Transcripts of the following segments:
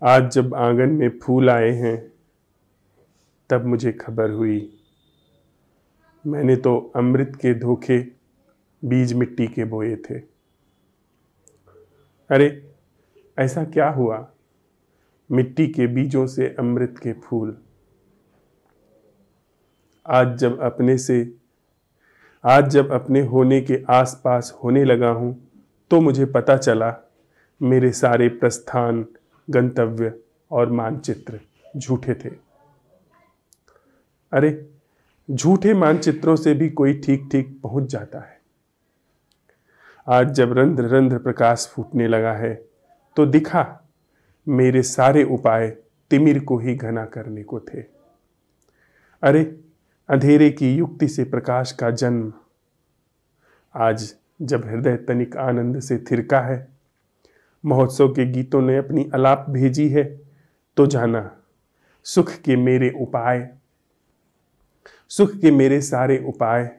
आज जब आंगन में फूल आए हैं तब मुझे खबर हुई, मैंने तो अमृत के धोखे बीज मिट्टी के बोए थे। अरे ऐसा क्या हुआ, मिट्टी के बीजों से अमृत के फूल। आज जब अपने होने के आसपास होने लगा हूं तो मुझे पता चला मेरे सारे प्रस्थान, गंतव्य और मानचित्र झूठे थे। अरे झूठे मानचित्रों से भी कोई ठीक ठीक पहुंच जाता है। आज जब रंध्र रंध्र प्रकाश फूटने लगा है तो दिखा मेरे सारे उपाय तिमिर को ही घना करने को थे। अरे अंधेरे की युक्ति से प्रकाश का जन्म। आज जब हृदय तनिक आनंद से थिरका है, महोत्सव के गीतों ने अपनी अलाप भेजी है, तो जाना सुख के मेरे सारे उपाय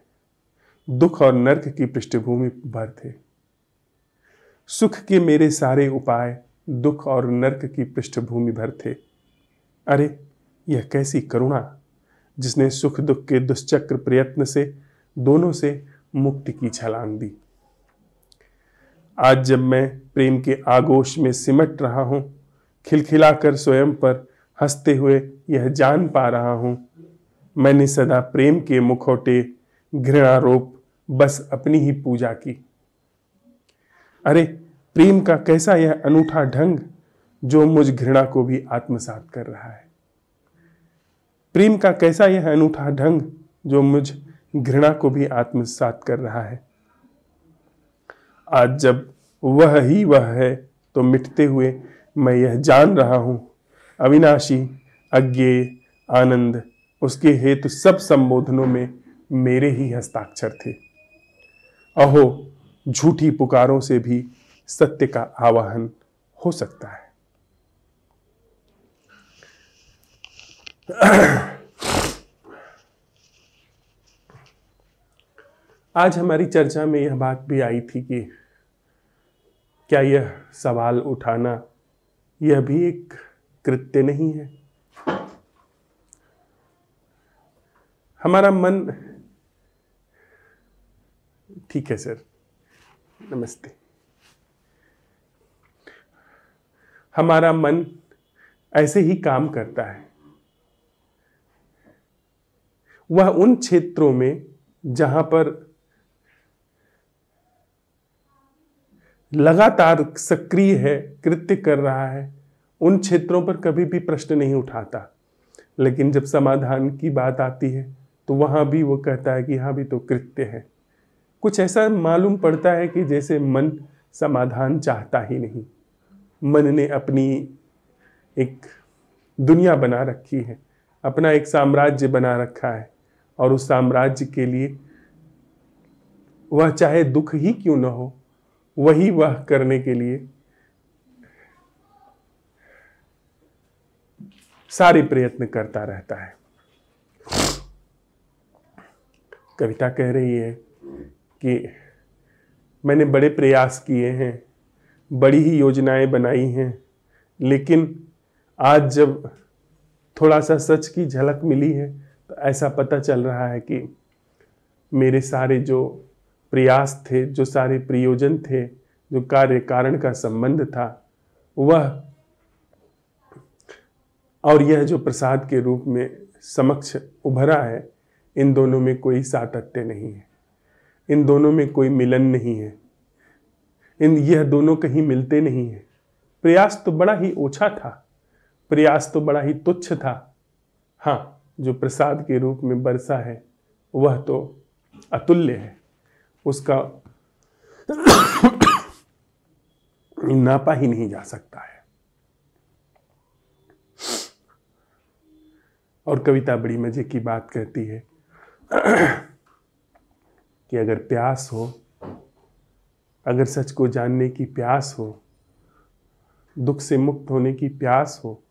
दुख और नर्क की पृष्ठभूमि पर थे। सुख के मेरे सारे उपाय दुख और नर्क की पृष्ठभूमि भर थे। अरे यह कैसी करुणा जिसने सुख दुख के दुष्चक्र प्रयत्न से दोनों से मुक्ति की छलांग दी। आज जब मैं प्रेम के आगोश में सिमट रहा हूं, खिलखिलाकर स्वयं पर हंसते हुए यह जान पा रहा हूं, मैंने सदा प्रेम के मुखौटे घृणारोप बस अपनी ही पूजा की। अरे प्रेम का कैसा यह अनूठा ढंग जो मुझ घृणा को भी आत्मसात कर रहा है। प्रेम का कैसा यह अनूठा ढंग जो मुझ घृणा को भी आत्मसात कर रहा है। आज जब वह ही वह है तो मिटते हुए मैं यह जान रहा हूं, अविनाशी अज्ञेय आनंद उसके हेतु सब संबोधनों में मेरे ही हस्ताक्षर थे। अहो झूठी पुकारों से भी सत्य का आवाहन हो सकता है। आज हमारी चर्चा में यह बात भी आई थी कि क्या यह सवाल उठाना यह भी एक कृत्य नहीं है। हमारा मन, ठीक है सर, नमस्ते। हमारा मन ऐसे ही काम करता है। वह उन क्षेत्रों में जहां पर लगातार सक्रिय है, कृत्य कर रहा है, उन क्षेत्रों पर कभी भी प्रश्न नहीं उठाता। लेकिन जब समाधान की बात आती है तो वहां भी वो कहता है कि यहाँ भी तो कृत्य है। कुछ ऐसा मालूम पड़ता है कि जैसे मन समाधान चाहता ही नहीं। मन ने अपनी एक दुनिया बना रखी है, अपना एक साम्राज्य बना रखा है, और उस साम्राज्य के लिए वह चाहे दुख ही क्यों न हो, वही वह करने के लिए सारे प्रयत्न करता रहता है। कविता कह रही है कि मैंने बड़े प्रयास किए हैं, बड़ी ही योजनाएं बनाई हैं, लेकिन आज जब थोड़ा सा सच की झलक मिली है तो ऐसा पता चल रहा है कि मेरे सारे जो प्रयास थे, जो सारे प्रयोजन थे, जो कार्य कारण का संबंध था, वह और यह जो प्रसाद के रूप में समक्ष उभरा है, इन दोनों में कोई सातत्य नहीं है, इन दोनों में कोई मिलन नहीं है, यह दोनों कहीं मिलते नहीं है। प्रयास तो बड़ा ही ओछा था, प्रयास तो बड़ा ही तुच्छ था। हाँ, जो प्रसाद के रूप में बरसा है वह तो अतुल्य है, उसका नापा ही नहीं जा सकता है। और कविता बड़ी मजे की बात कहती है कि अगर प्यास हो, अगर सच को जानने की प्यास हो, दुख से मुक्त होने की प्यास हो,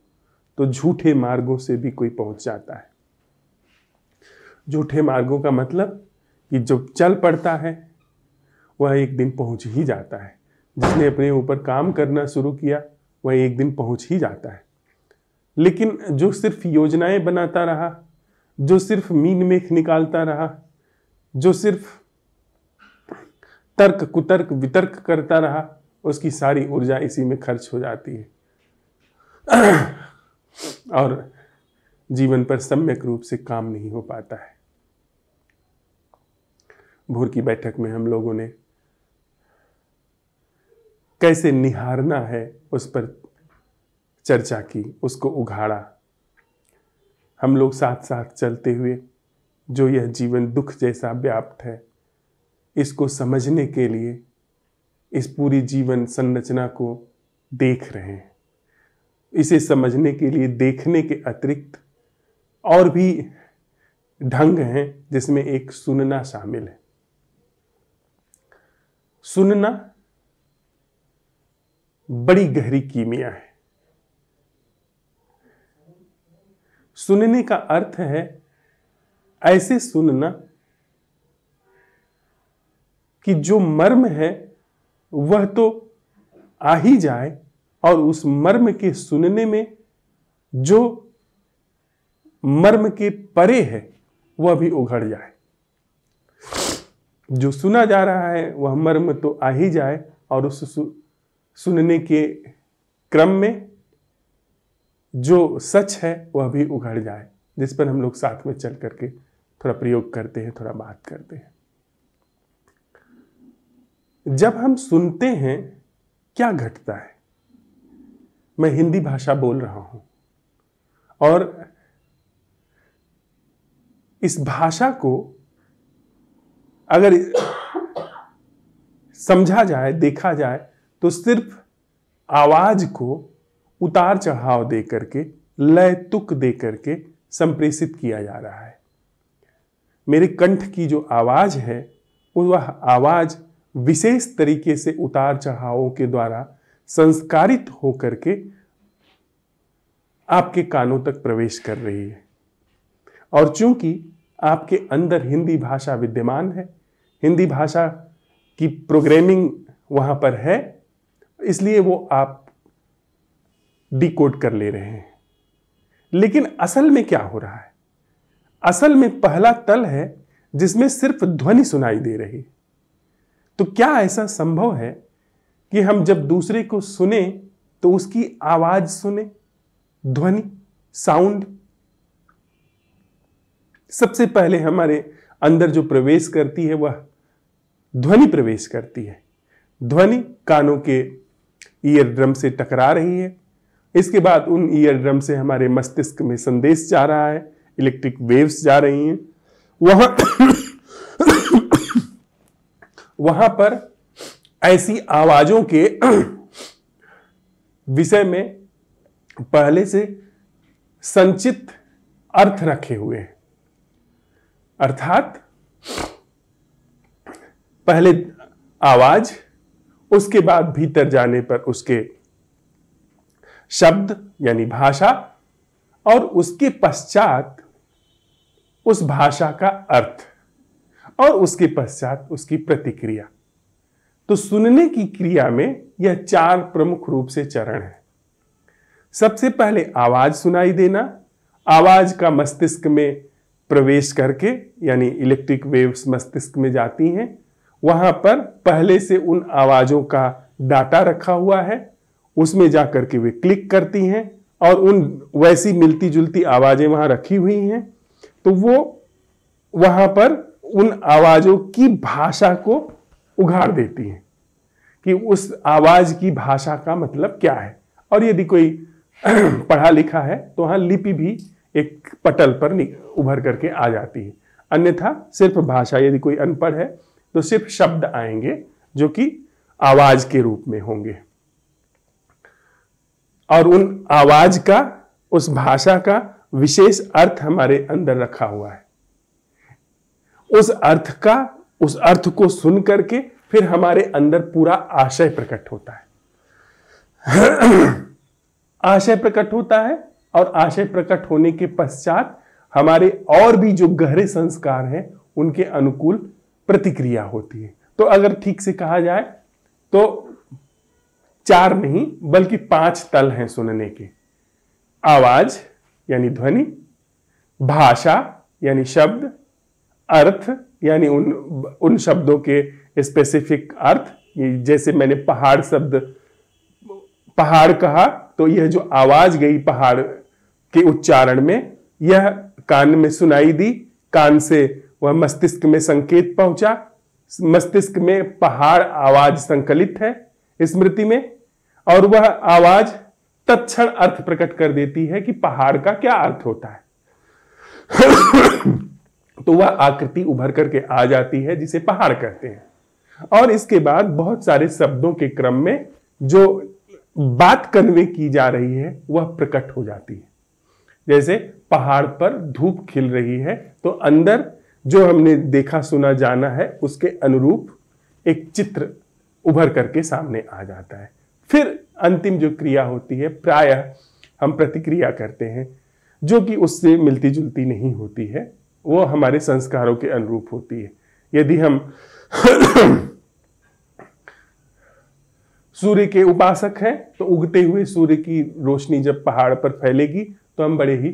तो झूठे मार्गों से भी कोई पहुंच जाता है। झूठे मार्गों का मतलब कि जो चल पड़ता है वह एक दिन पहुंच ही जाता है। जिसने अपने ऊपर काम करना शुरू किया वह एक दिन पहुंच ही जाता है। लेकिन जो सिर्फ योजनाएं बनाता रहा, जो सिर्फ मीन मेख निकालता रहा, जो सिर्फ तर्क कुतर्क वितर्क करता रहा, उसकी सारी ऊर्जा इसी में खर्च हो जाती है और जीवन पर सम्यक रूप से काम नहीं हो पाता है। भोर की बैठक में हम लोगों ने कैसे निहारना है उस पर चर्चा की, उसको उघाड़ा। हम लोग साथ साथ चलते हुए जो यह जीवन दुख जैसा व्याप्त है, इसको समझने के लिए इस पूरी जीवन संरचना को देख रहे हैं। इसे समझने के लिए देखने के अतिरिक्त और भी ढंग हैं, जिसमें एक सुनना शामिल है। सुनना बड़ी गहरी कीमिया है। सुनने का अर्थ है ऐसे सुनना कि जो मर्म है वह तो आ ही जाए और उस मर्म के सुनने में जो मर्म के परे है वह भी उघड़ जाए। जो सुना जा रहा है वह मर्म तो आ ही जाए और उस सुनने के क्रम में जो सच है वह भी उघड़ जाए, जिस पर हम लोग साथ में चल करके थोड़ा प्रयोग करते हैं, थोड़ा बात करते हैं। जब हम सुनते हैं क्या घटता है? मैं हिंदी भाषा बोल रहा हूं और इस भाषा को अगर समझा जाए, देखा जाए, तो सिर्फ आवाज को उतार चढ़ाव दे करके, लय तुक दे करके संप्रेषित किया जा रहा है। मेरे कंठ की जो आवाज है वह आवाज विशेष तरीके से उतार चढ़ावों के द्वारा संस्कारित होकर के आपके कानों तक प्रवेश कर रही है। और चूंकि आपके अंदर हिंदी भाषा विद्यमान है, हिंदी भाषा की प्रोग्रामिंग वहां पर है, इसलिए वो आप डिकोड कर ले रहे हैं। लेकिन असल में क्या हो रहा है? असल में पहला तल है जिसमें सिर्फ ध्वनि सुनाई दे रही। तो क्या ऐसा संभव है कि हम जब दूसरे को सुने तो उसकी आवाज सुने, ध्वनि, साउंड? सबसे पहले हमारे अंदर जो प्रवेश करती है वह ध्वनि प्रवेश करती है। ध्वनि कानों के ईयर ड्रम से टकरा रही है। इसके बाद उन ईयर ड्रम से हमारे मस्तिष्क में संदेश जा रहा है, इलेक्ट्रिक वेव्स जा रही हैं। वहां पर ऐसी आवाजों के विषय में पहले से संचित अर्थ रखे हुए हैं। अर्थात पहले आवाज, उसके बाद भीतर जाने पर उसके शब्द यानी भाषा, और उसके पश्चात उस भाषा का अर्थ, और उसके पश्चात उसकी प्रतिक्रिया। तो सुनने की क्रिया में यह चार प्रमुख रूप से चरण है। सबसे पहले आवाज सुनाई देना, आवाज का मस्तिष्क में प्रवेश करके, यानी इलेक्ट्रिक वेव्स मस्तिष्क में जाती हैं। वहां पर पहले से उन आवाजों का डाटा रखा हुआ है, उसमें जाकर के वे क्लिक करती हैं और उन वैसी मिलती जुलती आवाजें वहां रखी हुई हैं। तो वो वहां पर उन आवाजों की भाषा को उघाड़ देती हैं कि उस आवाज की भाषा का मतलब क्या है। और यदि कोई पढ़ा लिखा है तो वहां लिपि भी एक पटल पर उभर करके आ जाती है। अन्यथा सिर्फ भाषा, यदि कोई अनपढ़ है तो सिर्फ शब्द आएंगे जो कि आवाज के रूप में होंगे, और उन आवाज का, उस भाषा का विशेष अर्थ हमारे अंदर रखा हुआ है। उस अर्थ को सुन करके फिर हमारे अंदर पूरा आशय प्रकट होता है। आशय प्रकट होता है और आशय प्रकट होने के पश्चात हमारे और भी जो गहरे संस्कार हैं उनके अनुकूल प्रतिक्रिया होती है। तो अगर ठीक से कहा जाए तो 4 नहीं बल्कि 5 तल हैं सुनने के। आवाज यानी ध्वनि, भाषा यानी शब्द, अर्थ यानी उन शब्दों के स्पेसिफिक अर्थ। जैसे मैंने पहाड़ शब्द पहाड़ कहा तो यह जो आवाज गई पहाड़ के उच्चारण में, यह कान में सुनाई दी, कान से वह मस्तिष्क में संकेत पहुंचा, मस्तिष्क में पहाड़ आवाज संकलित है स्मृति में, और वह आवाज तत्क्षण अर्थ प्रकट कर देती है कि पहाड़ का क्या अर्थ होता है। तो वह आकृति उभर करके आ जाती है जिसे पहाड़ कहते हैं। और इसके बाद बहुत सारे शब्दों के क्रम में जो बात कन्वे की जा रही है वह प्रकट हो जाती है। जैसे पहाड़ पर धूप खिल रही है तो अंदर जो हमने देखा सुना जाना है उसके अनुरूप एक चित्र उभर करके सामने आ जाता है। फिर अंतिम जो क्रिया होती है प्रायः हम प्रतिक्रिया करते हैं, जो कि उससे मिलती जुलती नहीं होती है, वो हमारे संस्कारों के अनुरूप होती है। यदि हम सूर्य के उपासक हैं तो उगते हुए सूर्य की रोशनी जब पहाड़ पर फैलेगी तो हम बड़े ही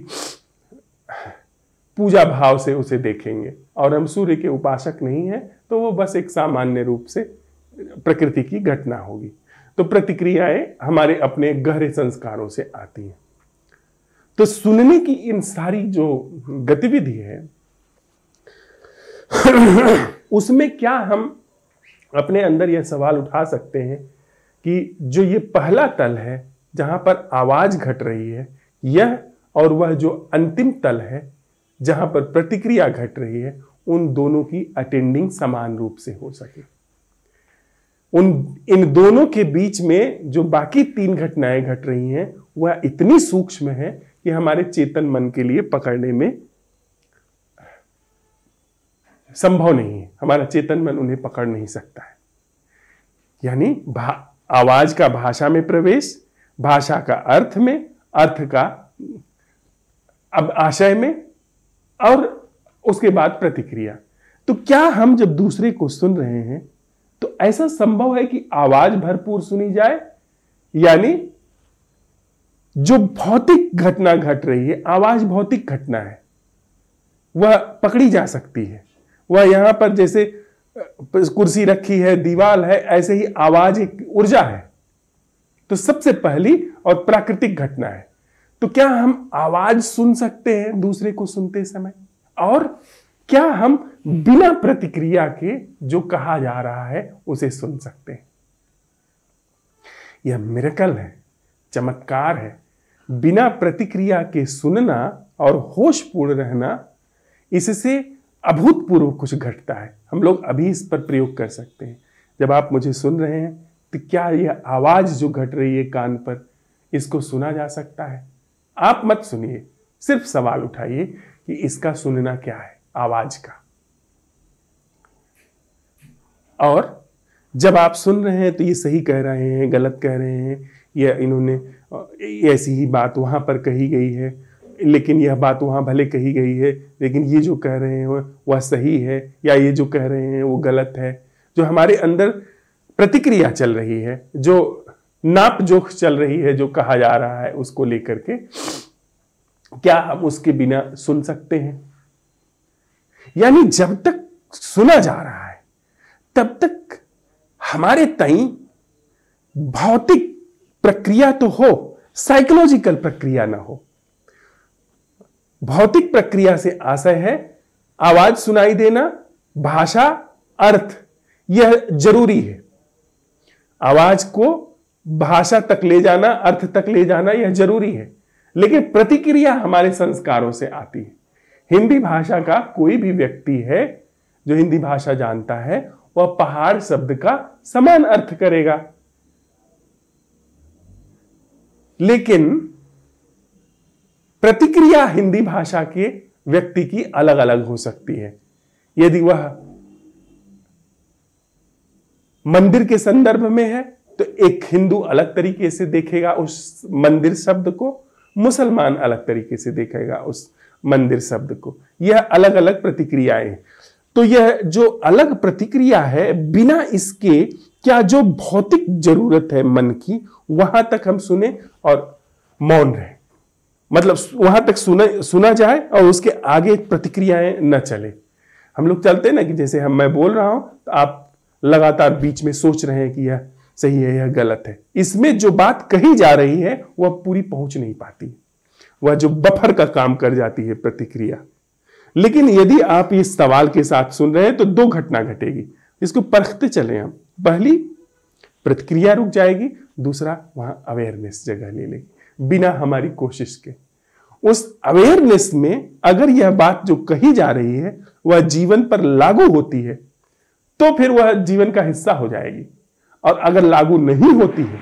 पूजा भाव से उसे देखेंगे, और हम सूर्य के उपासक नहीं हैं तो वो बस एक सामान्य रूप से प्रकृति की घटना होगी। तो प्रतिक्रियाएं हमारे अपने गहरे संस्कारों से आती हैं। तो सुनने की इन सारी जो गतिविधि है उसमें क्या हम अपने अंदर यह सवाल उठा सकते हैं कि जो ये पहला तल है जहां पर आवाज घट रही है, यह और वह जो अंतिम तल है जहां पर प्रतिक्रिया घट रही है, उन दोनों की अटेंडिंग समान रूप से हो सके। इन दोनों के बीच में जो बाकी 3 घटनाएं घट रही हैं वह इतनी सूक्ष्म है कि हमारे चेतन मन के लिए पकड़ने में संभव नहीं है। हमारा चेतन मन उन्हें पकड़ नहीं सकता है। यानी आवाज का भाषा में प्रवेश, भाषा का अर्थ में, अर्थ का अब आशय में, और उसके बाद प्रतिक्रिया। तो क्या हम जब दूसरे को सुन रहे हैं तो ऐसा संभव है कि आवाज भरपूर सुनी जाए? यानी जो भौतिक घटना घट रही है, आवाज भौतिक घटना है, वह पकड़ी जा सकती है। वह यहां पर जैसे कुर्सी रखी है, दीवार है, ऐसे ही आवाज एक ऊर्जा है। तो सबसे पहली और प्राकृतिक घटना है। तो क्या हम आवाज सुन सकते हैं दूसरे को सुनते समय? और क्या हम बिना प्रतिक्रिया के जो कहा जा रहा है उसे सुन सकते हैं? यह मिरेकल है, चमत्कार है। बिना प्रतिक्रिया के सुनना और होशपूर्ण रहना, इससे अभूतपूर्व कुछ घटता है। हम लोग अभी इस पर प्रयोग कर सकते हैं। जब आप मुझे सुन रहे हैं तो क्या यह आवाज जो घट रही है कान पर, इसको सुना जा सकता है? आप मत सुनिए, सिर्फ सवाल उठाइए कि इसका सुनना क्या है, आवाज का। और जब आप सुन रहे हैं तो ये सही कह रहे हैं, गलत कह रहे हैं, या इन्होंने ऐसी ही बात वहां पर कही गई है, लेकिन यह बात वहां भले कही गई है, लेकिन ये जो कह रहे हैं वह सही है, या ये जो कह रहे हैं वो गलत है। जो हमारे अंदर प्रतिक्रिया चल रही है, जो नाप जोख चल रही है, जो कहा जा रहा है उसको लेकर के, क्या हम उसके बिना सुन सकते हैं? यानी जब तक सुना जा रहा है तब तक हमारे तई भौतिक प्रक्रिया तो हो, साइकोलॉजिकल प्रक्रिया ना हो। भौतिक प्रक्रिया से आशय है आवाज सुनाई देना, भाषा, अर्थ, यह जरूरी है। आवाज को भाषा तक ले जाना, अर्थ तक ले जाना, यह जरूरी है। लेकिन प्रतिक्रिया हमारे संस्कारों से आती है। हिंदी भाषा का कोई भी व्यक्ति है जो हिंदी भाषा जानता है, वह पहाड़ शब्द का समान अर्थ करेगा। लेकिन प्रतिक्रिया हिंदी भाषा के व्यक्ति की अलग अलग हो सकती है। यदि वह मंदिर के संदर्भ में है तो एक हिंदू अलग तरीके से देखेगा उस मंदिर शब्द को, मुसलमान अलग तरीके से देखेगा उस मंदिर शब्द को। यह अलग अलग प्रतिक्रियाएं। तो यह जो अलग प्रतिक्रिया है, बिना इसके क्या जो भौतिक जरूरत है मन की वहां तक हम सुने और मौन रहे, मतलब वहां तक सुना जाए और उसके आगे प्रतिक्रियाएं न चले। हम लोग चलते हैं ना कि जैसे मैं बोल रहा हूं तो आप लगातार बीच में सोच रहे हैं कि यह सही है यह गलत है। इसमें जो बात कही जा रही है वह पूरी पहुंच नहीं पाती, वह जो बफर का काम कर जाती है प्रतिक्रिया। लेकिन यदि आप इस सवाल के साथ सुन रहे हैं तो दो घटना घटेगी, इसको परखते चले हम। पहली, प्रतिक्रिया रुक जाएगी, दूसरा वहां अवेयरनेस जगह ले लेगी बिना हमारी कोशिश के। उस अवेयरनेस में अगर यह बात जो कही जा रही है वह जीवन पर लागू होती है तो फिर वह जीवन का हिस्सा हो जाएगी, और अगर लागू नहीं होती है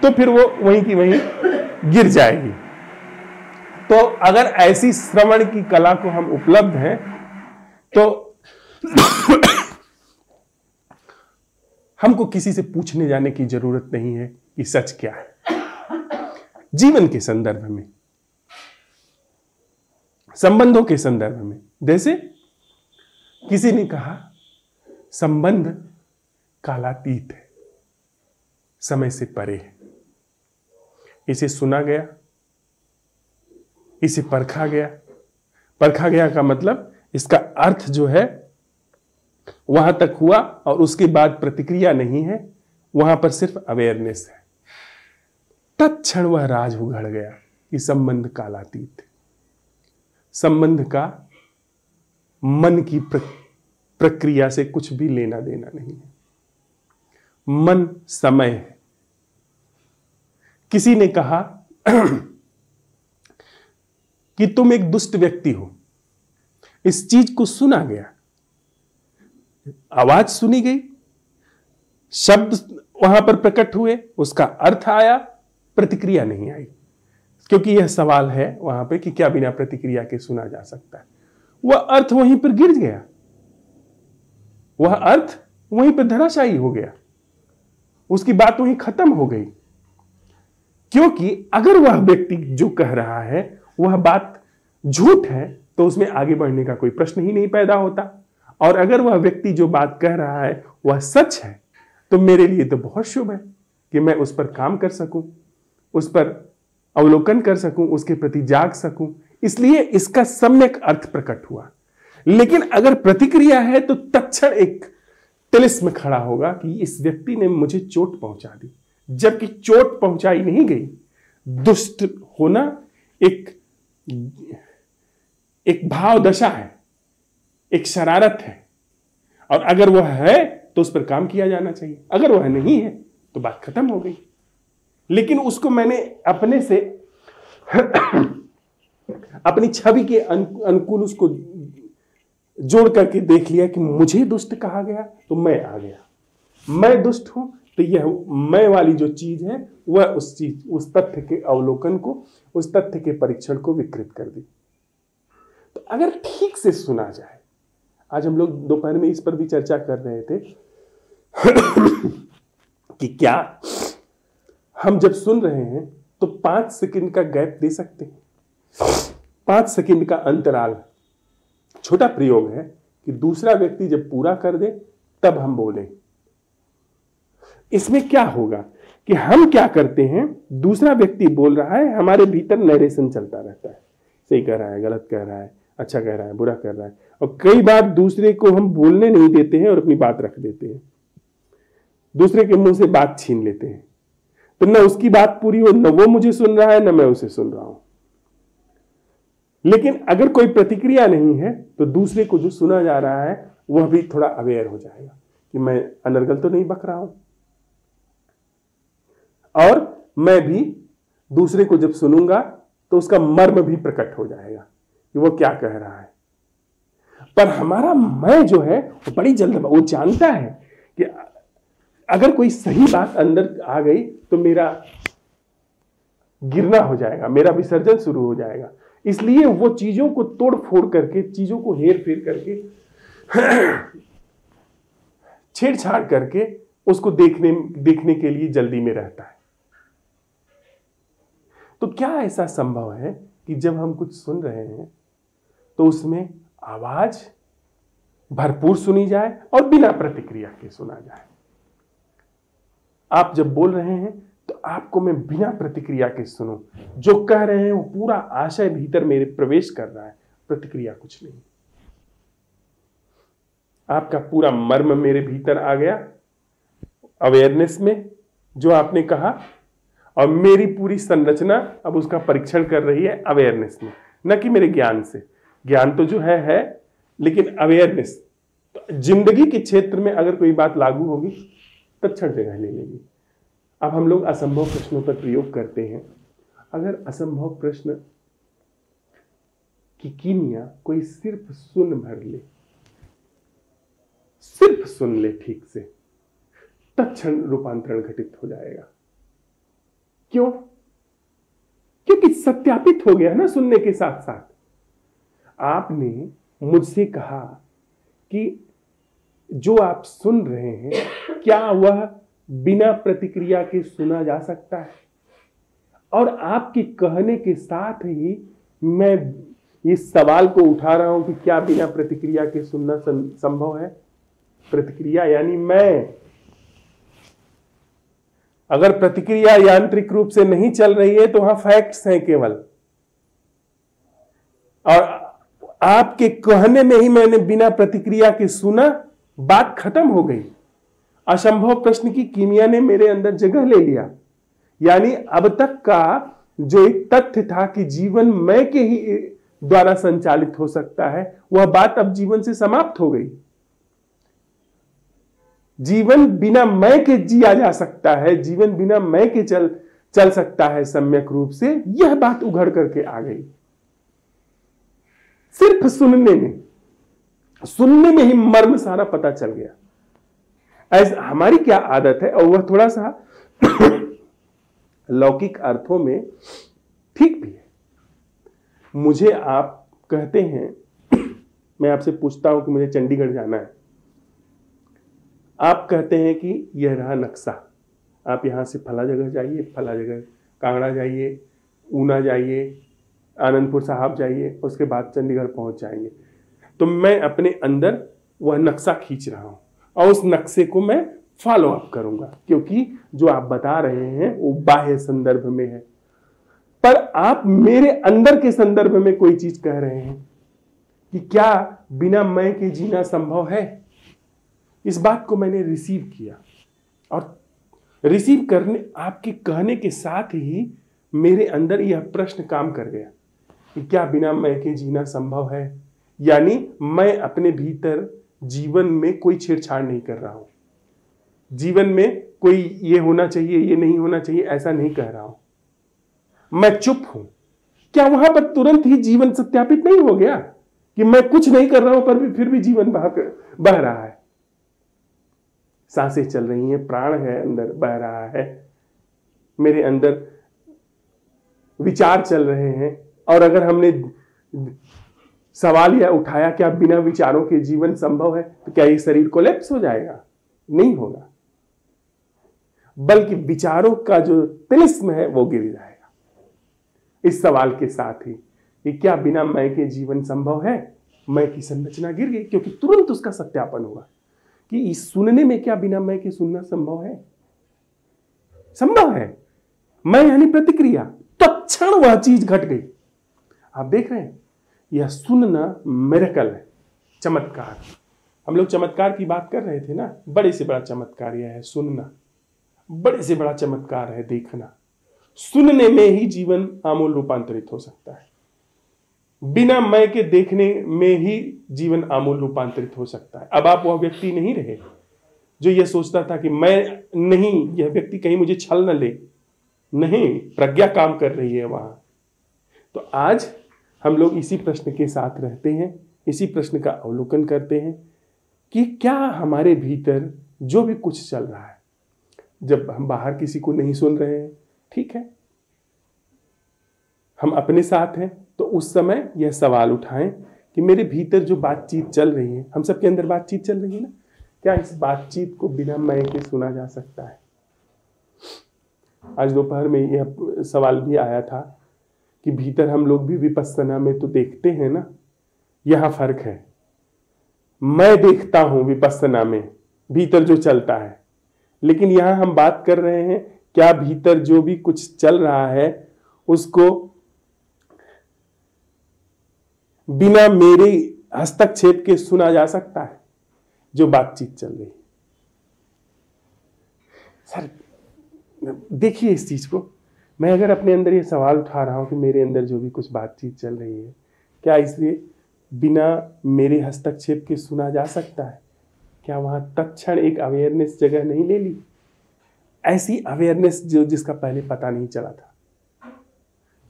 तो फिर वो वहीं की वहीं गिर जाएगी। तो अगर ऐसी श्रवण की कला को हम उपलब्ध हैं तो हमको किसी से पूछने जाने की जरूरत नहीं है कि सच क्या है। जीवन के संदर्भ में, संबंधों के संदर्भ में, जैसे किसी ने कहा संबंध कालातीत है, समय से परे है। इसे सुना गया, इसे परखा गया। परखा गया का मतलब इसका अर्थ जो है वहां तक हुआ और उसके बाद प्रतिक्रिया नहीं है, वहां पर सिर्फ अवेयरनेस है। तत्क्षण वह राज उघड़ गया कि संबंध कालातीत है। संबंध का मन की प्रक्रिया से कुछ भी लेना देना नहीं है। मन समय है। किसी ने कहा कि तुम एक दुष्ट व्यक्ति हो, इस चीज को सुना गया, आवाज सुनी गई, शब्द वहां पर प्रकट हुए, उसका अर्थ आया, प्रतिक्रिया नहीं आई। क्योंकि यह सवाल है वहां पे कि क्या बिना प्रतिक्रिया के सुना जा सकता है। वह अर्थ वहीं पर गिर गया, वह अर्थ वहीं पर धराशायी हो गया, उसकी बात वहीं खत्म हो गई। क्योंकि अगर वह व्यक्ति जो कह रहा है वह बात झूठ है तो उसमें आगे बढ़ने का कोई प्रश्न ही नहीं पैदा होता, और अगर वह व्यक्ति जो बात कह रहा है वह सच है तो मेरे लिए तो बहुत शुभ है कि मैं उस पर काम कर सकूं, उस पर अवलोकन कर सकूं, उसके प्रति जाग सकूं। इसलिए इसका सम्यक अर्थ प्रकट हुआ। लेकिन अगर प्रतिक्रिया है तो तत्क्षण एक तिलिस्म खड़ा होगा कि इस व्यक्ति ने मुझे चोट पहुंचा दी, जबकि चोट पहुंचाई नहीं गई। दुष्ट होना एक भाव दशा है, एक शरारत है, और अगर वह है तो उस पर काम किया जाना चाहिए। अगर वह नहीं है तो बात खत्म हो गई। लेकिन उसको मैंने अपने से अपनी छवि के अनुकूल उसको जोड़ करके देख लिया कि मुझे दुष्ट कहा गया तो मैं आ गया, मैं दुष्ट हूं तो यह मैं वाली जो चीज है वह उस तथ्य के अवलोकन को, उस तथ्य के परीक्षण को विकृत कर दी। तो अगर ठीक से सुना जाए, आज हम लोग दोपहर में इस पर भी चर्चा कर रहे थे कि क्या हम जब सुन रहे हैं तो 5 सेकंड का गैप दे सकते हैं। 5 सेकंड का अंतराल, छोटा प्रयोग है कि दूसरा व्यक्ति जब पूरा कर दे तब हम बोलें। इसमें क्या होगा कि हम क्या करते हैं, दूसरा व्यक्ति बोल रहा है, हमारे भीतर नरेशन चलता रहता है, सही कह रहा है, गलत कह रहा है, अच्छा कह रहा है, बुरा कर रहा है, और कई बार दूसरे को हम बोलने नहीं देते हैं और अपनी बात रख देते हैं, दूसरे के मुंह से बात छीन लेते हैं। तो न उसकी बात पूरी हो, न वो मुझे सुन रहा है, न मैं उसे सुन रहा हूं। लेकिन अगर कोई प्रतिक्रिया नहीं है तो दूसरे को जो सुना जा रहा है वह भी थोड़ा अवेयर हो जाएगा कि मैं अनर्गल तो नहीं बक रहा हूं, और मैं भी दूसरे को जब सुनूंगा तो उसका मर्म भी प्रकट हो जाएगा कि वो क्या कह रहा है। पर हमारा मैं जो है वो बड़ी जल्द, वो जानता है कि अगर कोई सही बात अंदर आ गई तो मेरा गिरना हो जाएगा, मेरा विसर्जन शुरू हो जाएगा। इसलिए वो चीजों को तोड़ फोड़ करके, चीजों को हेर फेर करके, छेड़छाड़ करके उसको देखने के लिए जल्दी में रहता है। तो क्या ऐसा संभव है कि जब हम कुछ सुन रहे हैं तो उसमें आवाज भरपूर सुनी जाए और बिना प्रतिक्रिया के सुना जाए? आप जब बोल रहे हैं तो आपको मैं बिना प्रतिक्रिया के सुनूं। जो कह रहे हैं वो पूरा आशय भीतर मेरे प्रवेश कर रहा है, प्रतिक्रिया कुछ नहीं। आपका पूरा मर्म मेरे भीतर आ गया अवेयरनेस में, जो आपने कहा, और मेरी पूरी संरचना अब उसका परीक्षण कर रही है अवेयरनेस में, न कि मेरे ज्ञान से। ज्ञान तो जो है, लेकिन अवेयरनेस। तो जिंदगी के क्षेत्र में अगर कोई बात लागू होगी तत्क्षण जगह ले लेगी। अब हम लोग असंभव प्रश्नों पर प्रयोग करते हैं। अगर असंभव प्रश्न की कीमिया कोई सिर्फ सुन भर ले, सिर्फ सुन ले ठीक से, तत्क्षण रूपांतरण घटित हो जाएगा। क्यों? क्योंकि सत्यापित हो गया ना सुनने के साथ साथ। आपने मुझसे कहा कि जो आप सुन रहे हैं क्या वह बिना प्रतिक्रिया के सुना जा सकता है? और आपके कहने के साथ ही मैं इस सवाल को उठा रहा हूं कि क्या बिना प्रतिक्रिया के सुनना संभव है? प्रतिक्रिया यानी मैं। अगर प्रतिक्रिया यांत्रिक रूप से नहीं चल रही है तो वहां फैक्ट्स हैं केवल, और आपके कहने में ही मैंने बिना प्रतिक्रिया के सुना, बात खत्म हो गई। असंभव प्रश्न की कीमिया ने मेरे अंदर जगह ले लिया। यानी अब तक का जो एक तथ्य था कि जीवन मैं के ही द्वारा संचालित हो सकता है, वह बात अब जीवन से समाप्त हो गई। जीवन बिना मैं के जिया जा सकता है, जीवन बिना मैं के चल सकता है सम्यक रूप से, यह बात उघड़ करके आ गई। सिर्फ सुनने में ही मर्म सारा पता चल गया। ऐसा हमारी क्या आदत है, और वह थोड़ा सा लौकिक अर्थों में ठीक भी है। मुझे आप कहते हैं, मैं आपसे पूछता हूं कि मुझे चंडीगढ़ जाना है। आप कहते हैं कि यह रहा नक्शा, आप यहां से फला जगह जाइए, फला जगह कांगड़ा जाइए, ऊना जाइए, आनंदपुर साहब जाइए, उसके बाद चंडीगढ़ पहुंच जाएंगे। तो मैं अपने अंदर वह नक्शा खींच रहा हूं और उस नक्शे को मैं फॉलो अप करूंगा, क्योंकि जो आप बता रहे हैं वो बाह्य संदर्भ में है। पर आप मेरे अंदर के संदर्भ में कोई चीज कह रहे हैं कि क्या बिना मैं के जीना संभव है। इस बात को मैंने रिसीव किया, और रिसीव करने आपके कहने के साथ ही मेरे अंदर यह प्रश्न काम कर गया कि क्या बिना मैं के जीना संभव है। यानी मैं अपने भीतर जीवन में कोई छेड़छाड़ नहीं कर रहा हूं, जीवन में कोई ये होना चाहिए, ये नहीं होना चाहिए, ऐसा नहीं कह रहा हूं। मैं चुप हूं। क्या वहां पर तुरंत ही जीवन सत्यापित नहीं हो गया कि मैं कुछ नहीं कर रहा हूं पर भी फिर भी जीवन बह रहा है। सांसें चल रही हैं, प्राण है अंदर, बह रहा है, मेरे अंदर विचार चल रहे हैं। और अगर हमने सवाल यह उठाया क्या बिना विचारों के जीवन संभव है, तो क्या ये शरीर कोलैप्स हो जाएगा? नहीं होगा, बल्कि विचारों का जो तिलिस्म है वो गिर जाएगा। इस सवाल के साथ ही कि क्या बिना मैं के जीवन संभव है, मैं की संरचना गिर गई, क्योंकि तुरंत उसका सत्यापन हुआ कि इस सुनने में क्या बिना मैं के सुनना संभव है। संभव है। मैं यानी प्रतिक्रिया, तत्क्षण वह चीज घट गई। आप देख रहे हैं, यह सुनना मिरेकल है, चमत्कार। हम लोग चमत्कार की बात कर रहे थे ना, बड़े से बड़ा चमत्कार यह है सुनना, बड़े से बड़ा चमत्कार है देखना। सुनने में ही जीवन आमूल रूपांतरित हो सकता है, बिना मैं के देखने में ही जीवन आमूल रूपांतरित हो सकता है। अब आप वह व्यक्ति नहीं रहे जो यह सोचता था कि मैं नहीं, यह व्यक्ति कहीं मुझे छल न ले। नहीं, प्रज्ञा काम कर रही है वहां। तो आज हम लोग इसी प्रश्न के साथ रहते हैं, इसी प्रश्न का अवलोकन करते हैं कि क्या हमारे भीतर जो भी कुछ चल रहा है, जब हम बाहर किसी को नहीं सुन रहे हैं, ठीक है, हम अपने साथ हैं, तो उस समय यह सवाल उठाएं कि मेरे भीतर जो बातचीत चल रही है, हम सबके अंदर बातचीत चल रही है ना, क्या इस बातचीत को बिना मैं के सुना जा सकता है। आज दोपहर में यह सवाल भी आया था कि भीतर हम लोग भी विपस्सना में तो देखते हैं ना, यहां फर्क है। मैं देखता हूं विपस्सना में भीतर जो चलता है, लेकिन यहां हम बात कर रहे हैं क्या भीतर जो भी कुछ चल रहा है उसको बिना मेरे हस्तक्षेप के सुना जा सकता है, जो बातचीत चल रही है। सर देखिए इस चीज को, मैं अगर अपने अंदर ये सवाल उठा रहा हूं कि मेरे अंदर जो भी कुछ बातचीत चल रही है, क्या इसलिए बिना मेरे हस्तक्षेप के सुना जा सकता है? क्या वहां तत्क्षण एक अवेयरनेस जगह नहीं ले ली? ऐसी अवेयरनेस जिसका पहले पता नहीं चला था।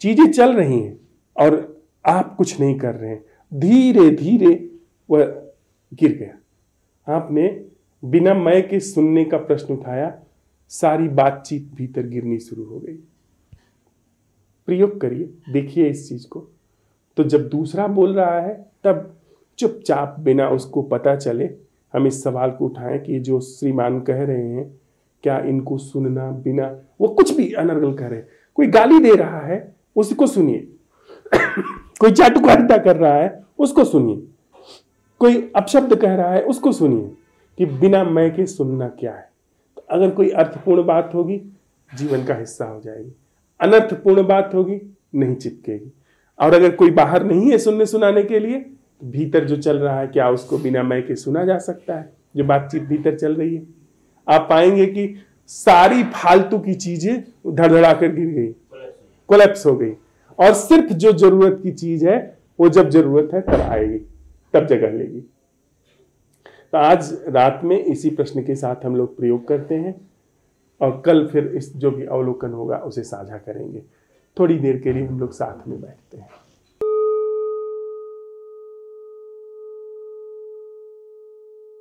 चीजें चल रही हैं और आप कुछ नहीं कर रहे हैं, धीरे धीरे वह गिर गया। आपने बिना मैं के सुनने का प्रश्न उठाया, सारी बातचीत भीतर गिरनी शुरू हो गई। प्रयोग करिए, देखिए इस चीज को। तो जब दूसरा बोल रहा है तब चुपचाप बिना उसको पता चले हम इस सवाल को उठाएं कि जो श्रीमान कह रहे हैं क्या इनको सुनना, बिना वो कुछ भी अनर्गल कह रहे हैं। कोई गाली दे रहा है उसको सुनिए, कोई चाटुकारिता कर रहा है उसको सुनिए, कोई अपशब्द कह रहा है उसको सुनिए, कि बिना मैं के सुनना क्या है। तो अगर कोई अर्थपूर्ण बात होगी जीवन का हिस्सा हो जाएगी, अनर्थपूर्ण बात होगी नहीं चिपकेगी। और अगर कोई बाहर नहीं है सुनने सुनाने के लिए, तो भीतर जो चल रहा है क्या उसको बिना मैं के सुना जा सकता है? जो बातचीत भीतर चल रही है, आप पाएंगे कि सारी फालतू की चीजें धड़धड़ा कर गिर गई, कोलैप्स हो गई, और सिर्फ जो जरूरत की चीज है वो जब जरूरत है तब आएगी, तब जगह लेगी। तो आज रात में इसी प्रश्न के साथ हम लोग प्रयोग करते हैं और कल फिर इस जो भी अवलोकन होगा उसे साझा करेंगे। थोड़ी देर के लिए हम लोग साथ में बैठते हैं।